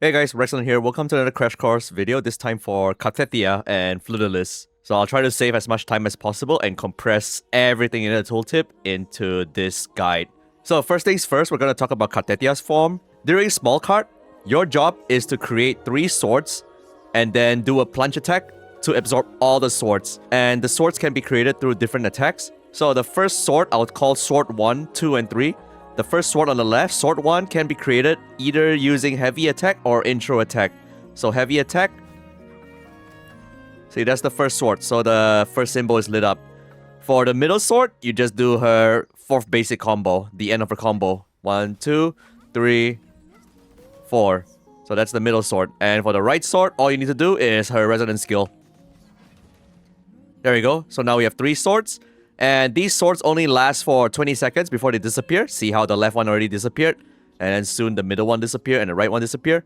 Hey guys, Rexlent here. Welcome to another Crash Course video, this time for Cartethyia and Fleur. So I'll try to save as much time as possible and compress everything in the tooltip into this guide. So first things first, we're going to talk about Cartethia's form. During small card, your job is to create 3 swords and then do a plunge attack to absorb all the swords. And the swords can be created through different attacks. So the first sword I would call sword 1, 2, and 3. The first sword on the left, sword 1, can be created either using heavy attack or intro attack. So heavy attack. See, that's the first sword. So the first symbol is lit up. For the middle sword, you just do her 4th basic combo, the end of her combo. 1, 2, 3, 4. So that's the middle sword. And for the right sword, all you need to do is her resonance skill. There we go. So now we have 3 swords. And these swords only last for 20 seconds before they disappear. See how the left one already disappeared? And then soon the middle one disappear and the right one disappear.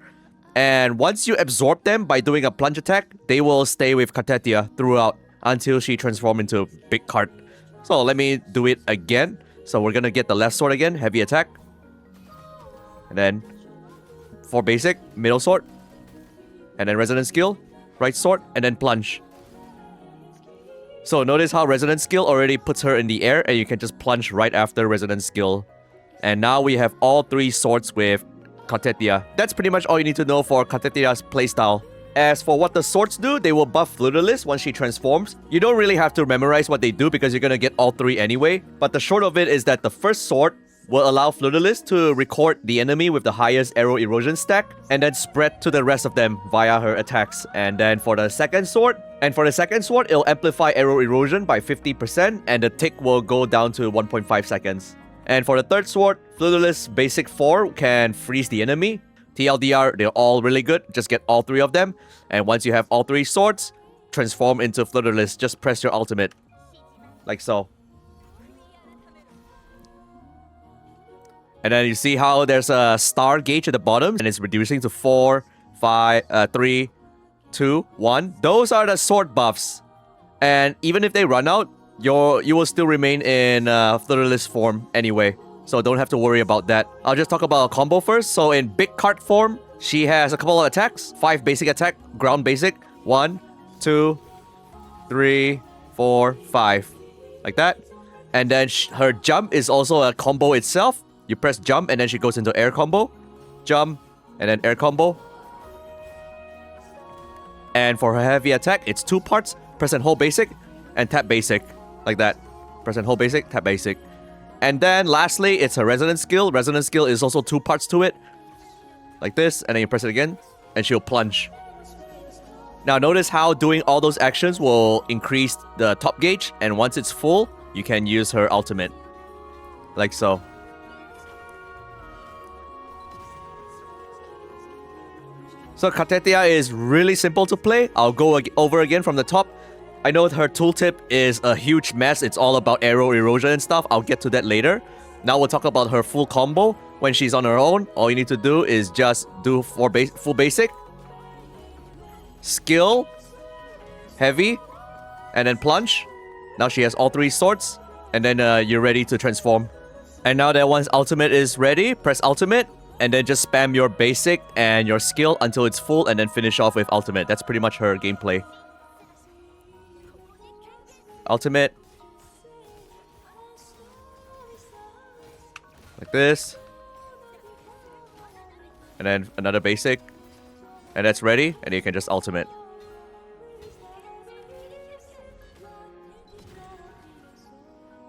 And once you absorb them by doing a plunge attack, they will stay with Cartethyia throughout until she transforms into a big cart. So let me do it again. So we're gonna get the left sword again, heavy attack. And then 4 basic, middle sword. And then resonance skill, right sword, and then plunge. So notice how resonance skill already puts her in the air and you can just plunge right after resonance skill. And now we have all 3 swords with Cartethyia. That's pretty much all you need to know for Cartethia's playstyle. As for what the swords do, they will buff Fleur once she transforms. You don't really have to memorize what they do because you're gonna get all 3 anyway. But the short of it is that the first sword will allow Fleur to record the enemy with the highest Aero Erosion stack and then spread to the rest of them via her attacks. And then for the second sword, it'll amplify Aero Erosion by 50% and the tick will go down to 1.5 seconds. And for the third sword, Fleur's basic 4 can freeze the enemy. TLDR, they're all really good. Just get all 3 of them. And once you have all 3 swords, transform into Fleur. Just press your ultimate. Like so. And then you see how there's a star gauge at the bottom and it's reducing to 4, 5, 3, 2, 1. Those are the sword buffs. And even if they run out, you will still remain in Fleur's form anyway. So don't have to worry about that. I'll just talk about a combo first. So in big cart form, she has a couple of attacks. 5 basic attack, ground basic. 1, 2, 3, 4, 5. Like that. And then her jump is also a combo itself. You press jump and then she goes into air combo. Jump and then air combo. And for her heavy attack, it's 2 parts. Press and hold basic and tap basic. Like that. Press and hold basic, tap basic. And then lastly, it's her resonance skill. Resonance skill is also 2 parts to it. Like this. And then you press it again. And she'll plunge. Now notice how doing all those actions will increase the top gauge. And once it's full, you can use her ultimate. Like so. So Cartethyia is really simple to play. I'll go over again from the top. I know her tooltip is a huge mess. It's all about Aero Erosion and stuff. I'll get to that later. Now we'll talk about her full combo. When she's on her own, all you need to do is just do full basic. Skill. Heavy. And then plunge. Now she has all 3 swords. And then you're ready to transform. And now that once ultimate is ready, press ultimate. And then just spam your basic and your skill until it's full and then finish off with ultimate. That's pretty much her gameplay. Ultimate. Like this. And then another basic. And that's ready. And you can just ultimate.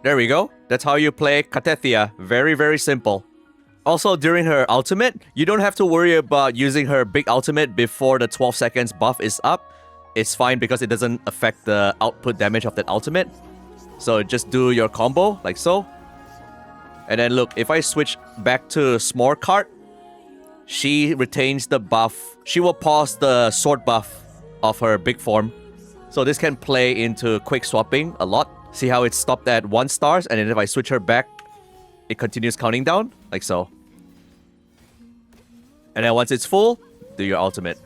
There we go. That's how you play Cartethyia. Very, very simple. Also, during her ultimate, you don't have to worry about using her big ultimate before the 12 seconds buff is up. It's fine because it doesn't affect the output damage of that ultimate. So just do your combo, like so. And then look, if I switch back to small cart, she retains the buff. She will pause the sword buff of her big form. So this can play into quick swapping a lot. See how it's stopped at 1 star, and then if I switch her back, it continues counting down, like so. And then once it's full, do your ultimate.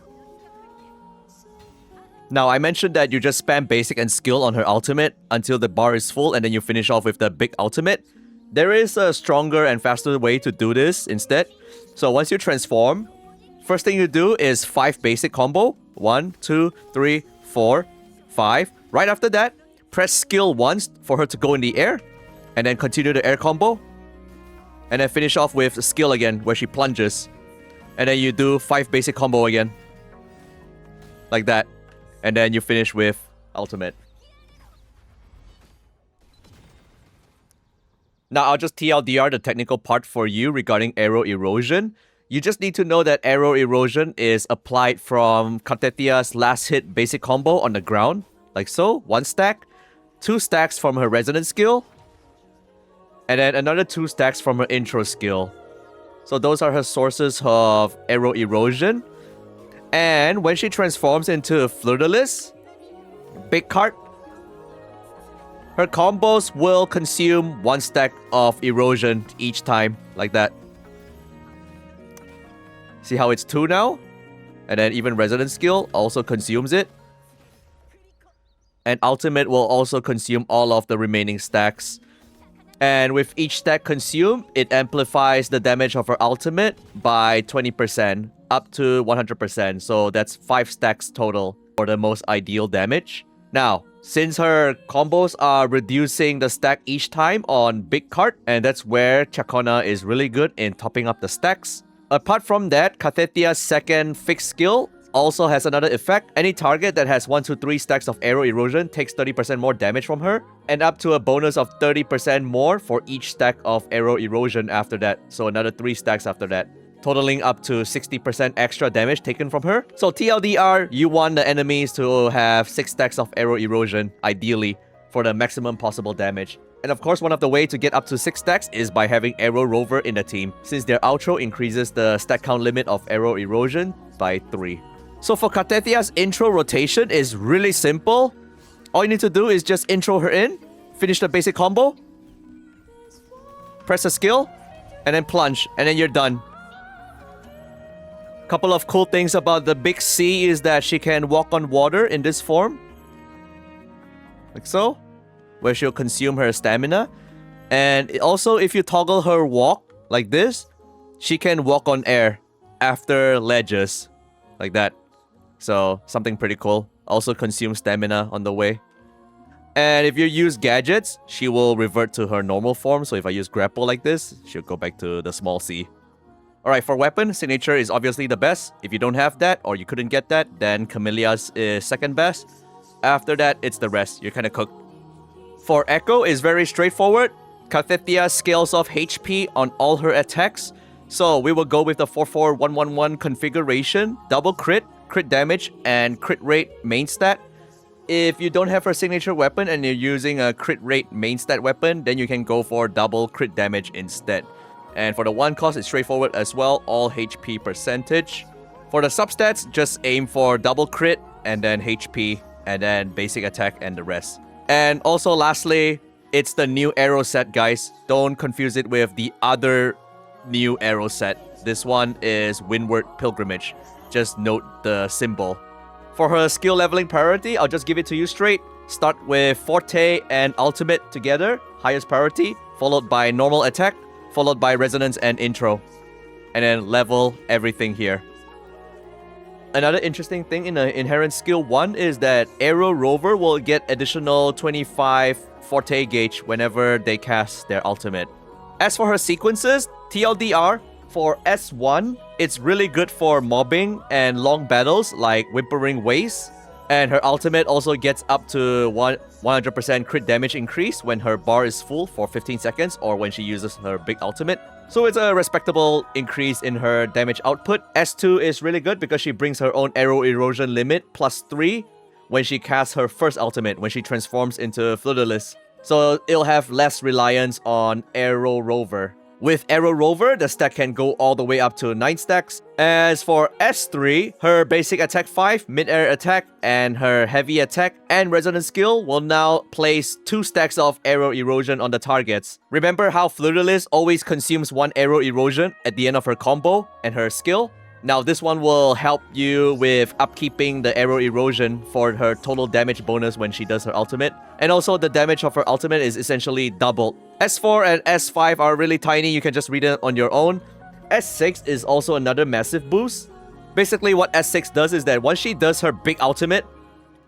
Now, I mentioned that you just spam basic and skill on her ultimate until the bar is full and then you finish off with the big ultimate. There is a stronger and faster way to do this instead. So once you transform, First thing you do is 5 basic combo. 1, 2, 3, 4, 5. Right after that, press skill once for her to go in the air. And then continue the air combo. And then finish off with skill again, where she plunges. And then you do 5 basic combo again. Like that. And then you finish with ultimate. Now I'll just TLDR the technical part for you regarding Aero Erosion. You just need to know that Aero Erosion is applied from Cartethia's last hit basic combo on the ground. Like so, 1 stack. 2 stacks from her resonance skill. And then another 2 stacks from her intro skill. So those are her sources of Aero Erosion. And when she transforms into Fleur Big Cart, her combos will consume 1 stack of erosion each time, like that. See how it's 2 now? And then even resonance skill also consumes it. And ultimate will also consume all of the remaining stacks. And with each stack consumed, it amplifies the damage of her ultimate by 20%, up to 100%. So that's 5 stacks total for the most ideal damage. Now, since her combos are reducing the stack each time on Big Cart, and that's where Chacona is really good in topping up the stacks. Apart from that, Cartethia's second fixed skill also has another effect. Any target that has 1 to 3 stacks of Aero Erosion takes 30% more damage from her, and up to a bonus of 30% more for each stack of Aero Erosion after that. So another 3 stacks after that, totaling up to 60% extra damage taken from her. So TLDR, you want the enemies to have 6 stacks of Aero Erosion, ideally, for the maximum possible damage. And of course, one of the ways to get up to 6 stacks is by having Aero Rover in the team, since their outro increases the stack count limit of Aero Erosion by 3. So for Cartethia's intro rotation is really simple. All you need to do is just intro her in, finish the basic combo, press a skill, and then plunge, and then you're done. Couple of cool things about the Big C is that she can walk on water in this form. Like so. Where she'll consume her stamina. And also, if you toggle her walk like this, she can walk on air after ledges. Like that. So, something pretty cool. Also consume stamina on the way. And if you use gadgets, she will revert to her normal form. So if I use grapple like this, she'll go back to the small C. Alright, for weapon, signature is obviously the best. If you don't have that, or you couldn't get that, then Camellia's is second best. After that, it's the rest. You're kinda cooked. For Echo, is very straightforward. Cartethyia scales off HP on all her attacks. So we will go with the 4-4-1-1-1 configuration. Double crit, crit damage, and crit rate main stat. If you don't have her signature weapon and you're using a crit rate main stat weapon, then you can go for double crit damage instead. And for the 1 cost, it's straightforward as well, all HP percentage. For the substats, just aim for double crit, and then HP, and then basic attack, and the rest. And also lastly, it's the new arrow set, guys. Don't confuse it with the other new arrow set. This one is Windward Pilgrimage. Just note the symbol. For her skill leveling priority, I'll just give it to you straight. Start with Forte and Ultimate together, highest priority, followed by normal attack, followed by resonance and intro. And then level everything here. Another interesting thing in the inherent skill 1 is that Aero Rover will get additional 25 Forte gauge whenever they cast their ultimate. As for her sequences, TLDR, for S1, it's really good for mobbing and long battles like Whimpering Waste. And her ultimate also gets up to 100% crit damage increase when her bar is full for 15 seconds or when she uses her big ultimate. So it's a respectable increase in her damage output. S2 is really good because she brings her own Aero Erosion limit +3 when she casts her first ultimate, when she transforms into Fleur. So it'll have less reliance on Aero Rover. With Aero Rover, the stack can go all the way up to 9 stacks. As for S3, her basic attack 5, mid-air attack, and her heavy attack and resonance skill will now place 2 stacks of Aero Erosion on the targets. Remember how Fleur always consumes 1 Aero Erosion at the end of her combo and her skill? Now this one will help you with upkeeping the Aero Erosion for her total damage bonus when she does her ultimate. And also the damage of her ultimate is essentially doubled. S4 and S5 are really tiny, you can just read it on your own. S6 is also another massive boost. Basically, what S6 does is that once she does her big ultimate,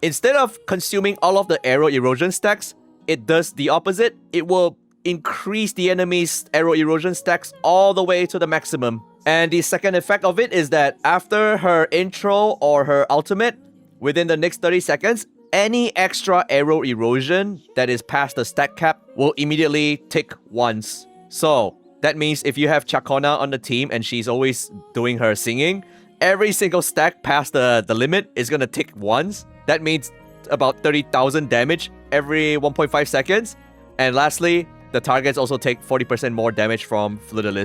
instead of consuming all of the Aero Erosion stacks, it does the opposite. It will increase the enemy's Aero Erosion stacks all the way to the maximum. And the second effect of it is that after her intro or her ultimate, within the next 30 seconds, any extra Aero Erosion that is past the stack cap will immediately tick once. So that means if you have Chakona on the team and she's always doing her singing, every single stack past the limit is gonna tick once. That means about 30,000 damage every 1.5 seconds. And lastly, the targets also take 40% more damage from Fleur.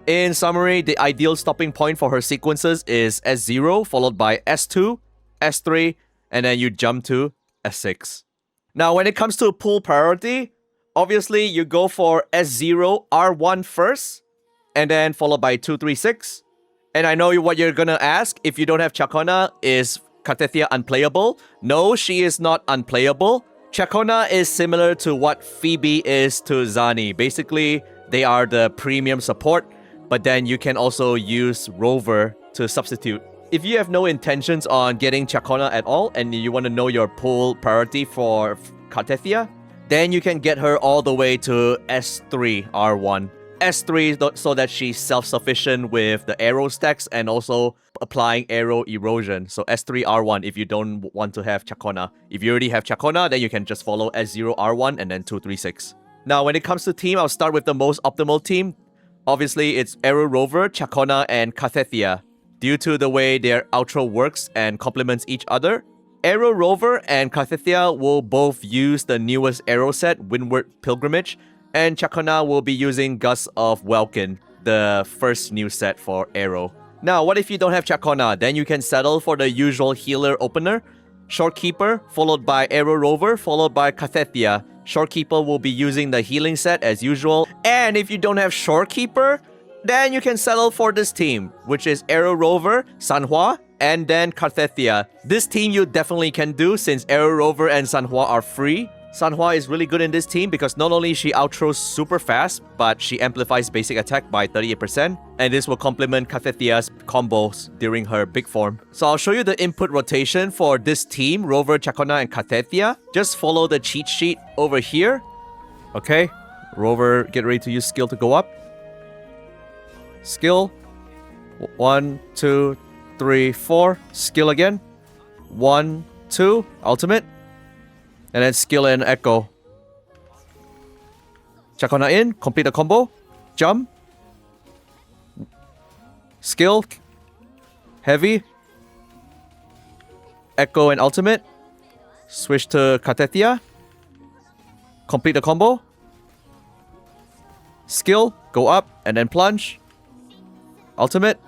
In summary, the ideal stopping point for her sequences is S0 followed by S2, S3, and then you jump to S6. Now, when it comes to pool priority, obviously you go for S0, R1 first, and then followed by 2, 3, 6. And I know what you're gonna ask, if you don't have Chakona, is Cartethyia unplayable? No, she is not unplayable. Chakona is similar to what Phoebe is to Zani. Basically, they are the premium support, but then you can also use Rover to substitute. If you have no intentions on getting Chakona at all, and you want to know your pull priority for Cartethyia, then you can get her all the way to S3 R1. S3 so that she's self-sufficient with the arrow stacks and also applying Aero Erosion. So S3 R1 if you don't want to have Chakona. If you already have Chakona, then you can just follow S0 R1 and then 2, 3, 6. Now, when it comes to team, I'll start with the most optimal team. Obviously, it's Aero Rover, Chakona, and Cartethyia. Due to the way their outro works and complements each other, Aero Rover and Cartethyia will both use the newest arrow set, Windward Pilgrimage, and Chakona will be using Gust of Welkin, the first new set for Aero. Now, what if you don't have Chakona? Then you can settle for the usual healer opener, Shorekeeper, followed by Aero Rover, followed by Cartethyia. Shorekeeper will be using the healing set as usual. And if you don't have Shorekeeper, then you can settle for this team, which is Aero Rover, Sanhua, and then Cartethyia. This team you definitely can do since Aero Rover and Sanhua are free. Sanhua is really good in this team because not only she outros super fast, but she amplifies basic attack by 38%, and this will complement Cartethia's combos during her big form. So I'll show you the input rotation for this team, Rover, Chakona, and Cartethyia. Just follow the cheat sheet over here. Okay, Rover, get ready to use skill to go up. Skill. 1, 2, 3, 4. Skill again. 1, 2. Ultimate. And then skill and echo. Chakona in. Complete the combo. Jump. Skill. Heavy. Echo and ultimate. Switch to Cartethyia. Complete the combo. Skill. Go up and then plunge. Ultimate.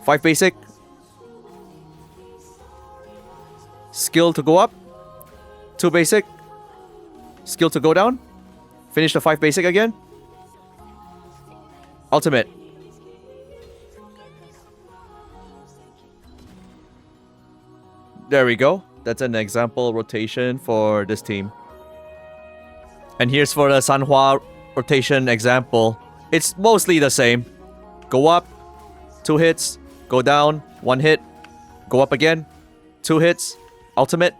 5 basic. Skill to go up. 2 basic. Skill to go down. Finish the 5 basic again. Ultimate. There we go. That's an example rotation for this team. And here's for the Sanhua rotation example. It's mostly the same. Go up, 2 hits. Go down, 1 hit. Go up again, 2 hits. Ultimate.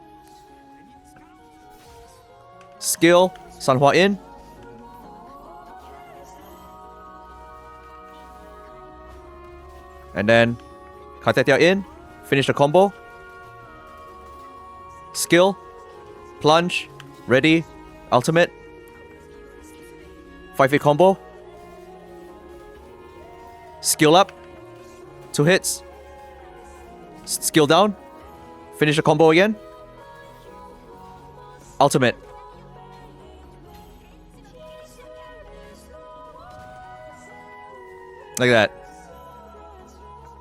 Skill, Sanhua in. And then Cartethyia in. Finish the combo. Skill, plunge, ready, ultimate. 5-hit combo. Skill up, 2 hits. Skill down. Finish the combo again. Ultimate. Like that.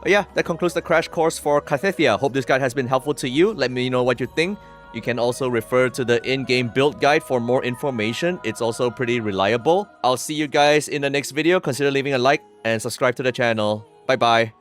But yeah, that concludes the crash course for Cartethyia. Hope this guide has been helpful to you. Let me know what you think. You can also refer to the in-game build guide for more information. It's also pretty reliable. I'll see you guys in the next video. Consider leaving a like and subscribe to the channel. Bye bye.